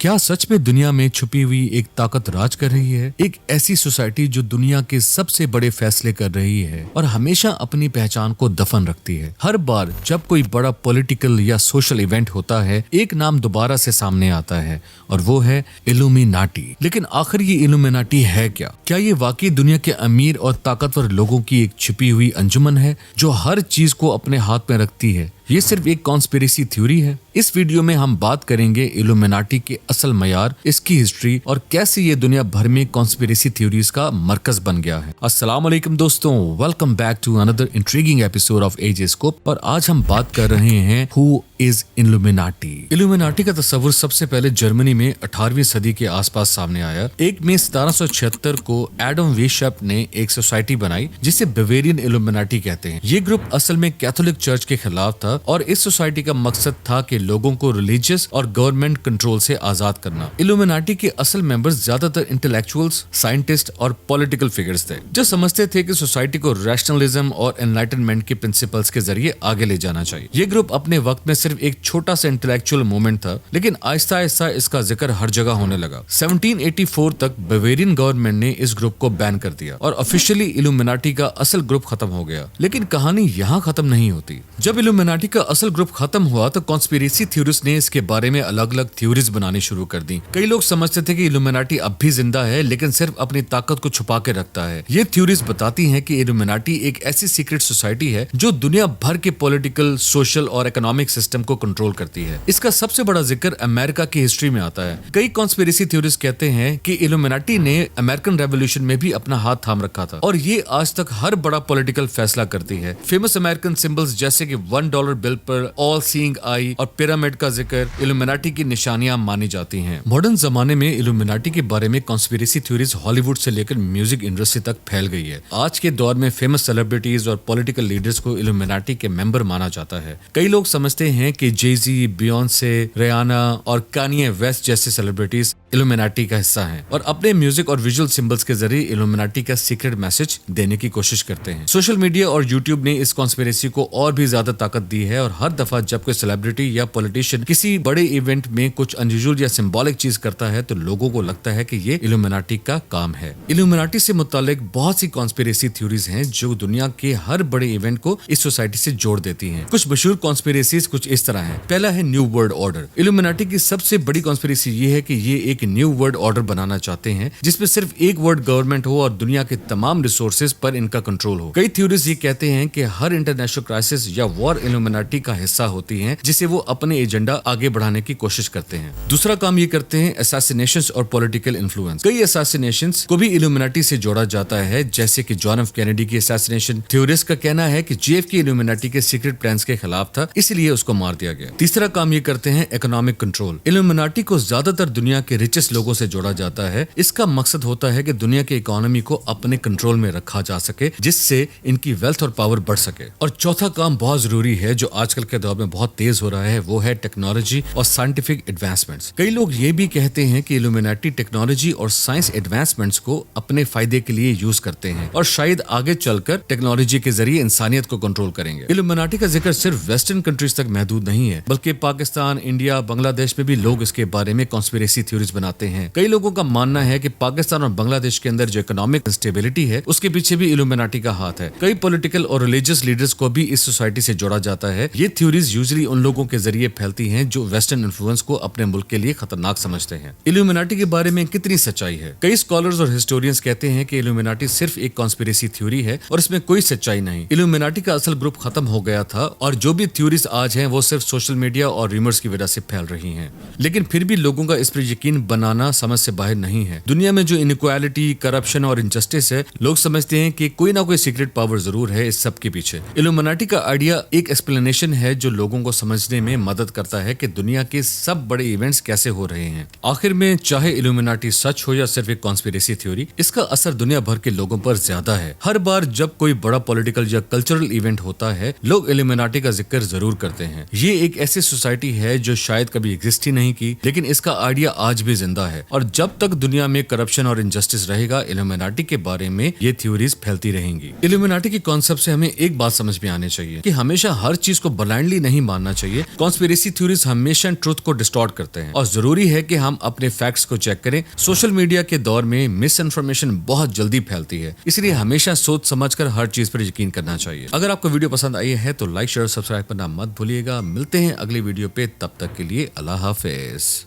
क्या सच में दुनिया में छुपी हुई एक ताकत राज कर रही है? एक ऐसी सोसाइटी जो दुनिया के सबसे बड़े फैसले कर रही है और हमेशा अपनी पहचान को दफन रखती है। हर बार जब कोई बड़ा पॉलिटिकल या सोशल इवेंट होता है, एक नाम दोबारा से सामने आता है और वो है इल्यूमिनाटी। लेकिन आखिर ये इल्यूमिनाटी है क्या? क्या ये वाकई दुनिया के अमीर और ताकतवर लोगों की एक छिपी हुई अंजुमन है जो हर चीज को अपने हाथ में रखती है? ये सिर्फ एक कॉन्स्पिरेसी थ्योरी है? इस वीडियो में हम बात करेंगे इल्यूमिनाटी के असल मयार, इसकी हिस्ट्री और कैसे ये दुनिया भर में कॉन्स्पिरेसी थ्योरीज का मरकज बन गया है। अस्सलाम वालेकुम दोस्तों, welcome back to another intriguing episode of Agescope. और आज हम बात कर रहे हैं हु इज इल्यूमिनाटी। इल्यूमिनाटी का तस्वुर सबसे पहले जर्मनी में 18वीं सदी के आसपास सामने आया। 1 मई 1776 को एडम वेशप ने एक सोसाइटी बनाई जिसे बवेरियन इल्यूमिनाटी कहते हैं। ये ग्रुप असल में कैथोलिक चर्च के खिलाफ था और इस सोसाइटी का मकसद था कि लोगों को रिलीजियस और गवर्नमेंट कंट्रोल से आजाद करना। इल्यूमिनाटी के असल मेंबर्स ज्यादातर इंटेलेक्चुअल्स, साइंटिस्ट और पॉलिटिकल फिगर्स थे जो समझते थे कि सोसाइटी को रैशनलिज्म और एनलाइटनमेंट के प्रिंसिपल्स के जरिए आगे ले जाना चाहिए। ये ग्रुप अपने वक्त में सिर्फ एक छोटा सा इंटेलेक्चुअल मूवमेंट था, लेकिन आहिस्ता आहिस्ता इसका जिक्र हर जगह होने लगा। 1784 तक बवेरियन गवर्नमेंट ने इस ग्रुप को बैन कर दिया और ऑफिशियली इल्यूमिनाटी का असल ग्रुप खत्म हो गया। लेकिन कहानी यहाँ खत्म नहीं होती। जब इल्यूमिनाटी का असल ग्रुप खत्म हुआ तो कॉन्स्पिरेसी थ्योरिस्ट ने इसके बारे में अलग अलग थ्योरीज बनानी शुरू कर दी। कई लोग समझते थे कि इल्यूमिनाटी अब भी जिंदा है, लेकिन सिर्फ अपनी ताकत को छुपा के रखता है। ये थ्योरीज बताती हैं कि इल्यूमिनाटी एक ऐसी सीक्रेट सोसाइटी है जो दुनिया भर के पॉलिटिकल, सोशल और इकोनॉमिक सिस्टम को कंट्रोल करती है। इसका सबसे बड़ा जिक्र अमेरिका की हिस्ट्री में आता है। कई कॉन्स्पिरेसी थ्योरिस्ट कहते हैं कि इल्यूमिनाटी ने अमेरिकन रेवोल्यूशन में भी अपना हाथ थाम रखा था और ये आज तक हर बड़ा पॉलिटिकल फैसला करती है। फेमस अमेरिकन सिंबल्स जैसे कि $1 बिल पर ऑल सीइंग आई और पिरामिड का जिक्र इल्यूमिनाटी की निशानियां मानी जाती हैं। मॉडर्न जमाने में इल्यूमिनाटी के बारे में कॉन्स्पिरेसी थ्योरीज हॉलीवुड से लेकर म्यूजिक इंडस्ट्री तक फैल गई है। आज के दौर में फेमस सेलिब्रिटीज और पॉलिटिकल लीडर्स को इल्यूमिनाटी के मेंबर माना जाता है। कई लोग समझते हैं कि जे-ज़ी, बियोंसे, रियाना और कानिये वेस्ट जैसे सेलिब्रिटीज इल्यूमिनाटी का हिस्सा हैं और अपने म्यूजिक और विजुअल सिंबल्स के जरिए इल्यूमिनाटी का सीक्रेट मैसेज देने की कोशिश करते हैं। सोशल मीडिया और यूट्यूब ने इस कॉन्स्पिरेसी को और भी ज्यादा ताकत दी है और हर दफा जब कोई सेलिब्रिटी या पॉलिटिशियन किसी बड़े इवेंट में कुछ अनयूजुअल या सिंबॉलिक चीज करता है तो लोगों को लगता है कि ये इल्यूमिनाटी का काम है। इल्यूमिनाटी से मुतालिक बहुत सी कॉन्स्पिरेसी थ्योरीज हैं जो दुनिया के हर बड़े इवेंट को इस सोसाइटी से जोड़ देती हैं। कुछ मशहूर कॉन्स्पिरेसीज कुछ इस तरह हैं। पहला है न्यू वर्ल्ड ऑर्डर। इल्यूमिनाटी की सबसे बड़ी कॉन्स्पिरेसी ये है कि ये एक न्यू वर्ल्ड ऑर्डर बनाना चाहते हैं जिसमें सिर्फ एक वर्ल्ड गवर्नमेंट हो और दुनिया के तमाम रिसोर्सेज पर इनका कंट्रोल हो। कई थ्योरीज ये कहते हैं कि हर इंटरनेशनल क्राइसिस या वॉर इल्यूमिनाटी का हिस्सा होती हैं जिसे वो अपने एजेंडा आगे बढ़ाने की कोशिश करते हैं। दूसरा काम ये करते हैं असैसिनेशंस और पॉलिटिकल इन्फ्लुएंस। कई असैसिनेशंस को भी इल्यूमिनाटी से जोड़ा जाता है, जैसे कि जॉन एफ कैनेडी की असैसिनेशन। थ्योरिस्ट का कहना है कि JFK इल्यूमिनाटी के सीक्रेट प्लान्स के खिलाफ था, इसलिए उसको मार दिया गया। तीसरा काम ये करते हैं इकोनॉमिक कंट्रोल। इल्यूमिनाटी को ज्यादातर दुनिया के रिचेस्ट लोगों से जोड़ा जाता है। इसका मकसद होता है कि दुनिया की इकोनॉमी को अपने कंट्रोल में रखा जा सके जिससे इनकी वेल्थ और पावर बढ़ सके। और चौथा काम बहुत जरूरी है जो आजकल के दौर में बहुत तेज हो रहा है, वो है टेक्नोलॉजी और साइंटिफिक एडवांसमेंट्स। कई लोग ये भी कहते हैं कि इल्यूमिनाटी टेक्नोलॉजी और साइंस एडवांसमेंट्स को अपने फायदे के लिए यूज करते हैं और शायद आगे चलकर टेक्नोलॉजी के जरिए इंसानियत को कंट्रोल करेंगे। इल्यूमिनाटी का जिक्र सिर्फ वेस्टर्न कंट्रीज तक महदूद नहीं है, बल्कि पाकिस्तान, इंडिया, बांग्लादेश में भी लोग इसके बारे में कॉन्स्पिरेसी थ्योरीज बनाते हैं। कई लोगों का मानना है कि पाकिस्तान और बांग्लादेश के अंदर जो इकोनॉमिक इंस्टेबिलिटी है उसके पीछे भी इल्यूमिनाटी का हाथ है। कई पॉलिटिकल और रिलीजियस लीडर्स को भी इस सोसाइटी से जोड़ा जाता है। ये थ्योरीज यूजुअली उन लोगों के जरिए फैलती हैं जो वेस्टर्न इन्फ्लुएंस को अपने मुल्क के लिए खतरनाक समझते हैं। इल्यूमिनाटी के बारे में कितनी सच्चाई है? कई स्कॉलर्स और हिस्टोरियंस कहते हैं कि इल्यूमिनाटी सिर्फ एक कॉन्स्पिरेसी थ्योरी है और इसमें कोई सच्चाई नहीं। इल्यूमिनाटी का असल ग्रुप खत्म हो गया था और जो भी थ्योरीज आज हैं वो सिर्फ सोशल मीडिया और रूमर्स की वजह से फैल रही हैं। लेकिन फिर भी लोगों का इस पर यकीन बनाना समझ से बाहर नहीं है। दुनिया में जो इनइक्वालिटी, करप्शन और इनजस्टिस है, लोग समझते हैं कि कोई ना कोई सीक्रेट पावर जरूर है इस सब के पीछे। इल्यूमिनाटी का आइडिया एक एक्सप्लेनेशन है जो लोगों को समझने में मदद करता है कि दुनिया के सब बड़े इवेंट्स कैसे हो रहे हैं। आखिर में चाहे इल्यूमिनाटी सच हो या सिर्फ एक कॉन्स्पिरेसी थ्योरी, इसका असर दुनिया भर के लोगों पर ज्यादा है। हर बार जब कोई बड़ा पॉलिटिकल या कल्चरल इवेंट होता है, लोग इल्यूमिनाटी का जिक्र जरूर करते हैं। ये एक ऐसी सोसाइटी है जो शायद कभी एग्जिस्ट ही नहीं की, लेकिन इसका आइडिया आज भी जिंदा है और जब तक दुनिया में करप्शन और इनजस्टिस रहेगा, इल्यूमिनाटी के बारे में ये थ्योरीज फैलती रहेंगी। इल्यूमिनाटी के कॉन्सेप्ट से हमें एक बात समझ में आनी चाहिए कि हमेशा हर चीज को ब्लाइंडली नहीं मानना चाहिए। कॉन्स्पिरेसी थ्योरीज हमेशा ट्रुथ को डिस्टॉर्ट करते हैं और जरूरी है कि हम अपने फैक्ट्स को चेक करें। सोशल मीडिया के दौर में मिस इन्फॉर्मेशन बहुत जल्दी फैलती है, इसलिए हमेशा सोच समझकर हर चीज पर यकीन करना चाहिए। अगर आपको वीडियो पसंद आई है तो लाइक शेयर सब्सक्राइब करना मत भूलिएगा। मिलते हैं अगली वीडियो पे, तब तक के लिए अल्लाह हाफिज।